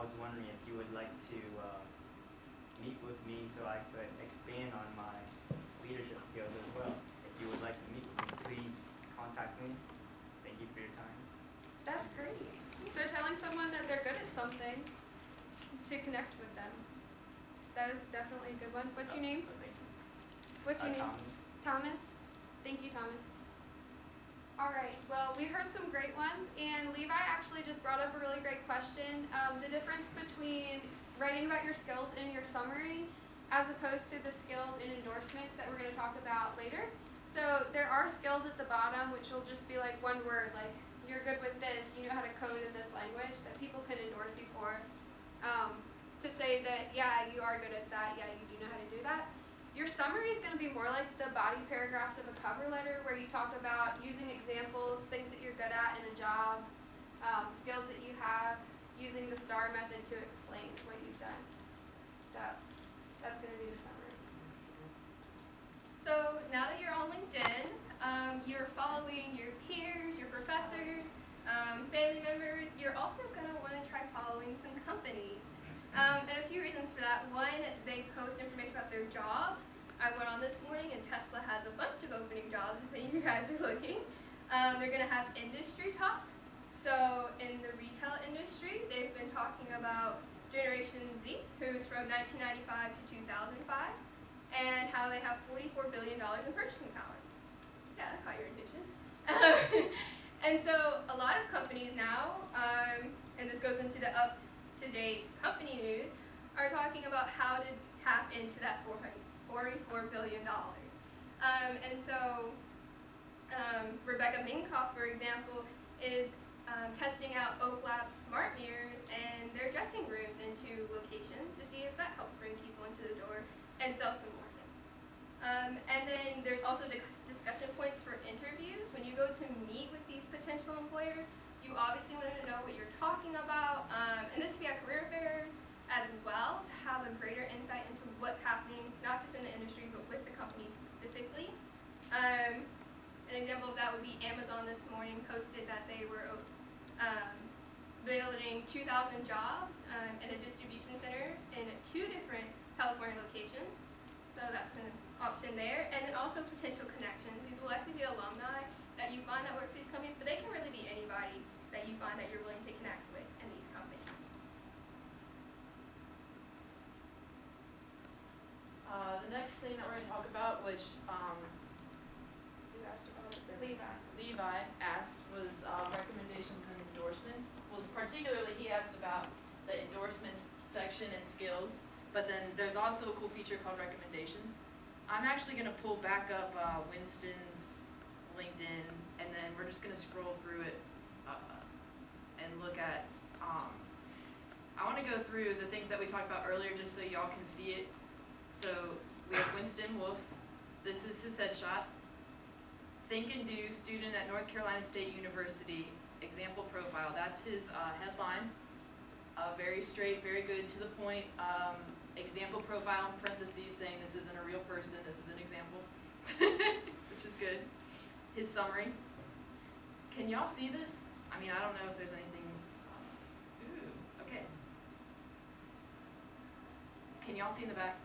was wondering if you would like to meet with me so I could expand on my leadership skills as well. If you would like to meet with me, please contact me. Thank you for your time. That's great. So telling someone that they're good at something to connect with them. That is definitely a good one. What's your name? Thank you. What's your name? Thomas. Thomas? Thank you, Thomas. All right, well, we heard some great ones, and Levi actually just brought up a really great question. The difference between writing about your skills in your summary as opposed to the skills in endorsements that we're going to talk about later. So there are skills at the bottom, which will just be like one word, like you're good with this, you know how to code in this language that people can endorse you for. To say that, yeah, you are good at that, yeah, you do know how to do that. Your summary is going to be more like the body paragraphs of a cover letter where you talk about using examples, things that you're good at in a job, skills that you have, using the STAR method to explain what you've done. So that's going to be the summary. So now that you're on LinkedIn, you're following your peers, your professors, family members. You're also going to want to try following some companies. And a few reasons for that. One, they post information about their jobs. I went on this morning and Tesla has a bunch of opening jobs if any of you guys are looking. They're going to have industry talk. So in the retail industry, they've been talking about Generation Z, who's from 1995 to 2005, and how they have $44 billion in purchasing power. Yeah, that caught your attention. And so a lot of companies now, and this goes into the up-to-date company news, are talking about how to tap into that $44 billion. And so Rebecca Minkoff, for example, is testing out Oak Lab's smart mirrors and their dressing rooms into locations to see if that helps bring people into the door and sell some more things. And then there's also discussion points for interviews. When you go to meet with these potential employers, you obviously want to know what you're talking about, and this can be at career fairs as well, to have a greater insight into what's happening, not just in the industry, but with the company specifically. An example of that would be Amazon this morning posted that they were building 2,000 jobs in a distribution center in 2 different California locations. So that's an option there. And then also potential connections. These will likely be alumni that you find that work for these companies, but they can really be anybody that you find that you're willing to connect with in these companies. The next thing that we're going to talk about, which who asked about it? Levi asked, was recommendations and endorsements. Was particularly, he asked about the endorsements section and skills, but then there's also a cool feature called recommendations. I'm actually going to pull back up Winston's LinkedIn, and then we're just going to scroll through it and look at, I want to go through the things that we talked about earlier just so y'all can see it. So we have Winston Wolf. This is his headshot. Think and Do, student at North Carolina State University, example profile. That's his headline. Very straight, very good, to the point. Example profile in parentheses saying this isn't a real person, this is an example, which is good. His summary. Can y'all see this? I mean, I don't know if there's anything. Ooh, okay. Can y'all see in the back?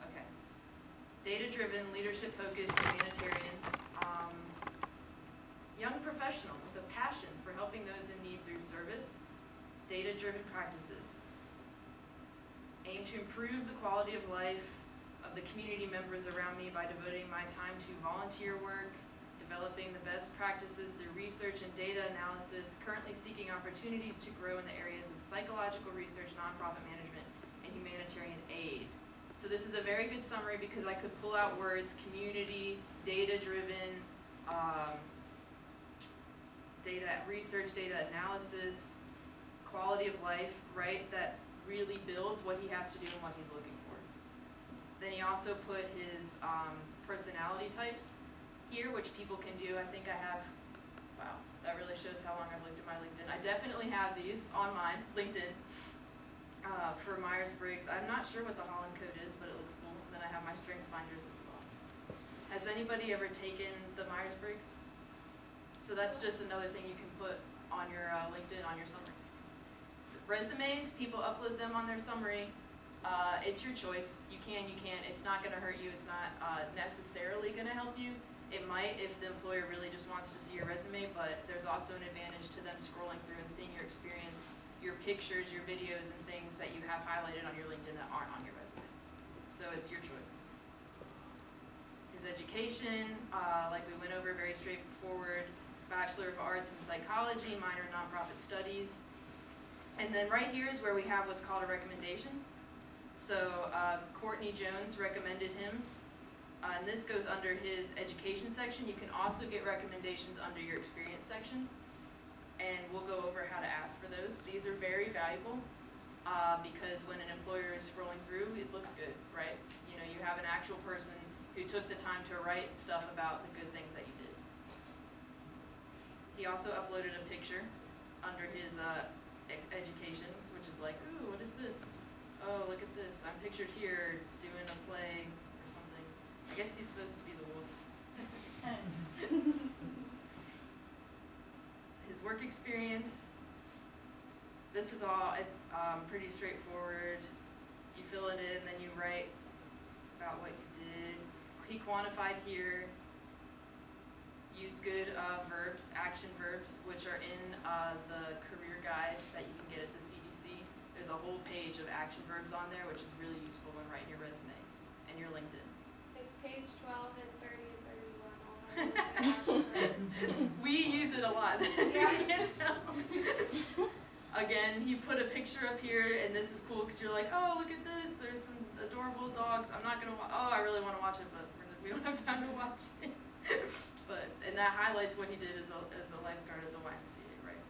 Okay. Data-driven, leadership-focused, humanitarian, young professional with a passion for helping those in need through service, data-driven practices, aim to improve the quality of life of the community members around me by devoting my time to volunteer work, developing the best practices through research and data analysis, currently seeking opportunities to grow in the areas of psychological research, nonprofit management, and humanitarian aid. So this is a very good summary because I could pull out words: community, data-driven, data research, data analysis, quality of life, right? That really builds what he has to do and what he's looking for. Then he also put his personality types here, which people can do. I think I have, wow, that really shows how long I've looked at my LinkedIn. I definitely have these on mine, LinkedIn. For Myers-Briggs, I'm not sure what the Holland code is, but it looks cool. And then I have my strengths finders as well. Has anybody ever taken the Myers-Briggs? So that's just another thing you can put on your LinkedIn, on your summary. resumes, people upload them on their summary. It's your choice. You can, you can't. It's not going to hurt you. It's not necessarily going to help you. It might if the employer really just wants to see your resume, but there's also an advantage to them scrolling through and seeing your experience, your pictures, your videos, and things that you have highlighted on your LinkedIn that aren't on your resume. So it's your choice. His education, like we went over, very straightforward. Bachelor of Arts in Psychology, minor in Nonprofit Studies. And then right here is where we have what's called a recommendation. So Courtney Jones recommended him. And this goes under his education section. You can also get recommendations under your experience section. And we'll go over how to ask for those. These are very valuable because when an employer is scrolling through, it looks good, right? You know, you have an actual person who took the time to write stuff about the good things that you did. He also uploaded a picture under his education, which is like, ooh, what is this? Oh, look at this. I'm pictured here doing a play or something. I guess he's supposed to be the wolf. His work experience. This is all pretty straightforward. You fill it in, then you write about what you did. He quantified here. Use good verbs, action verbs, which are in the career guide that you can get at the CDC. There's a whole page of action verbs on there, which is really useful when writing your resume and your LinkedIn. It's page 12 and 30 and 31. All right. We use it a lot. Yeah. You can't tell. Again, he put a picture up here, and this is cool because you're like, oh, look at this. There's some adorable dogs. I'm not gonna. Oh, I really want to watch it, but we don't have time to watch it. And that highlights what he did as a lifeguard at the YMCA, right?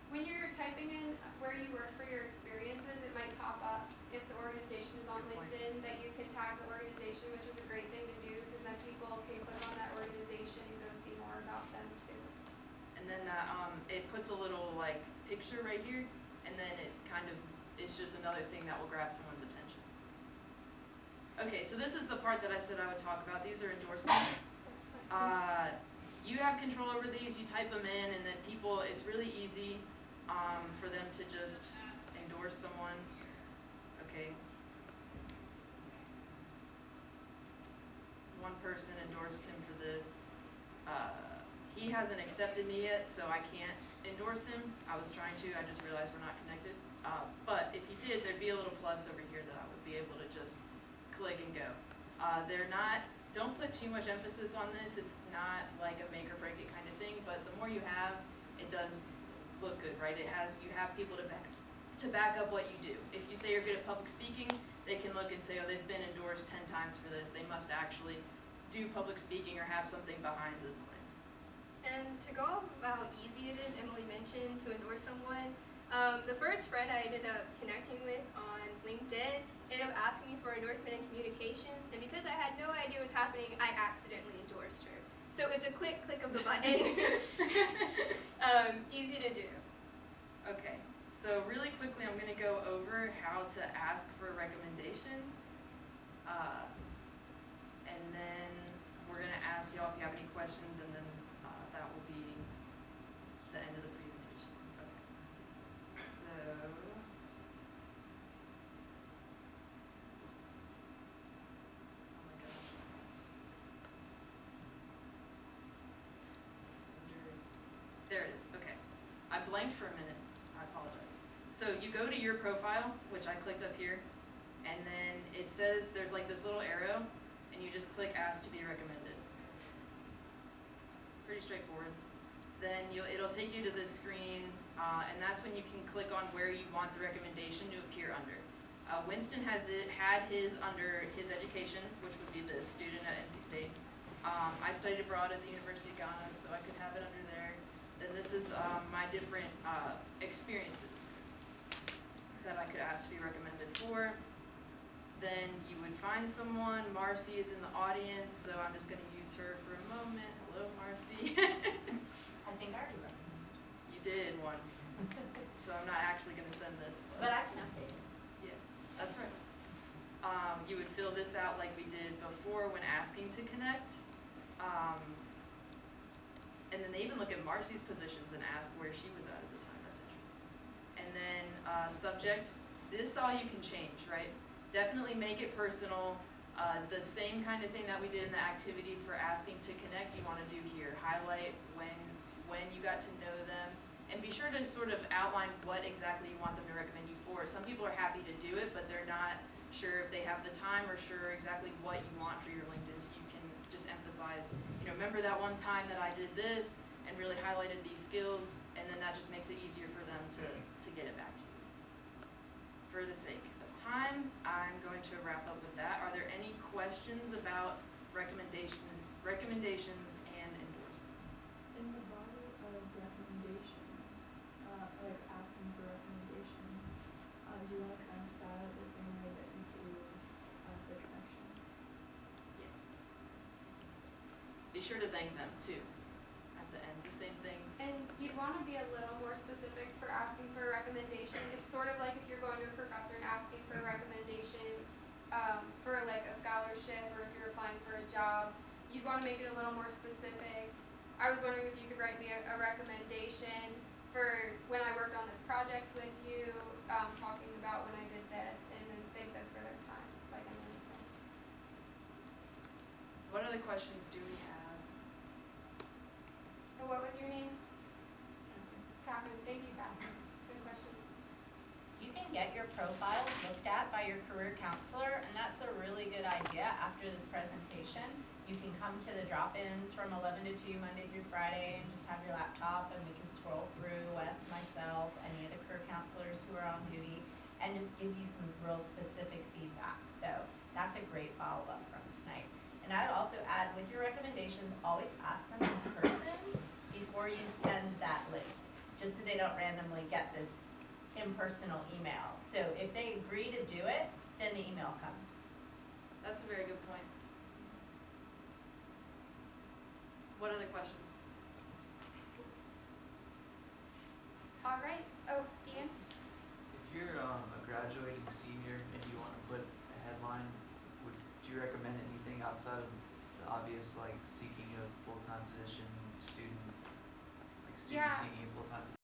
When you're typing in where you work for your experiences, it might pop up if the organization is on Good point. LinkedIn that you can tag the organization, which is a great thing to do because then people can click on that organization and go see more about them too. And then that it puts a little like picture right here, and then it kind of is just another thing that will grab someone's attention. Okay, so this is the part that I said I would talk about. These are endorsements. You have control over these. You type them in, and then people. It's really easy for them to just endorse someone. Okay. One person endorsed him for this. He hasn't accepted me yet, so I can't endorse him. I was trying to. I just realized we're not connected. But if he did, there'd be a little plus over here that I would be able to just click and go. They're not. Don't put too much emphasis on this. It's not like a make or break it kind of thing, but the more you have, it does look good, right? You have people to back up what you do. If you say you're good at public speaking, they can look and say, oh, they've been endorsed 10 times for this. They must actually do public speaking or have something behind this claim. And to go off about how easy it is, Emily mentioned, to endorse someone. The first friend I ended up connecting with on LinkedIn ended up asking me for endorsement in communications, and because I had no idea what was happening, I accidentally endorsed her. So it's a quick click of the button. Easy to do. Okay, so really quickly I'm going to go over how to ask for a recommendation. And then we're going to ask y'all if you have any questions, and then that will be the end of the presentation. Okay. So, oh my gosh. There it is, okay. I blanked for a minute, I apologize. So you go to your profile, which I clicked up here, and then it says there's like this little arrow, and you just click ask to be recommended. Pretty straightforward. Then it'll take you to this screen, and that's when you can click on where you want the recommendation to appear under. Winston had his under his education, which would be the student at NC State. I studied abroad at the University of Ghana, so I could have it under there. Then this is my different experiences that I could ask to be recommended for. Then you would find someone. Marcy is in the audience, so I'm just going to use her for a moment. Hello, Marcy. I think I already recommended. You did once, so I'm not actually going to send this. But I can update it. Yeah, that's right. You would fill this out like we did before when asking to connect. And then they even look at Marcy's positions and ask where she was at the time. That's interesting. And then subject, this is all you can change, right? Definitely make it personal. The same kind of thing that we did in the activity for asking to connect, you want to do here. Highlight when you got to know them, and be sure to sort of outline what exactly you want them to recommend you for. Some people are happy to do it, but they're not sure if they have the time or sure exactly what you want for your LinkedIn. So you can just emphasize, remember that one time that I did this and really highlighted these skills, and then that just makes it easier for them to get it back to you. For the sake of time, I'm going to wrap up with that. Are there any questions about recommendations and endorsements? In the body of recommendations, like asking for recommendations, do you want to kind of style it the same way that you do the connections? Yes. Be sure to thank them too at the end. The same thing. And you'd want to be a little more specific for asking for a recommendation. It's sort of like if you're going to a professor and asking for a recommendation for like a scholarship, or if you're applying for a job, you'd want to make it a little more specific. I was wondering if you could write me a recommendation for when I worked on this project with you, talking about when I did this, and then thank them for their time, like Emily said. What other questions do we have? And what was your name? Catherine. Thank you, Catherine. Good question. You can get your profiles looked at by your career counselor, and that's a really good idea after this presentation. You can come to the drop-ins from 11 to 2 Monday through Friday and just have your laptop, and we can scroll through, Wes, myself, any of the career counselors who are on duty, and just give you some real specific feedback. So that's a great follow-up from tonight. And I would also add, with your recommendations, always ask them in person before you send that link, just so they don't randomly get this impersonal email. So if they agree to do it, then the email comes. That's a very good point. What other questions? All right. Oh, Ian? If you're a graduating senior and you want to put a headline, would you recommend anything outside of the obvious, like seeking a full-time position, student Yeah. seeking a full-time position?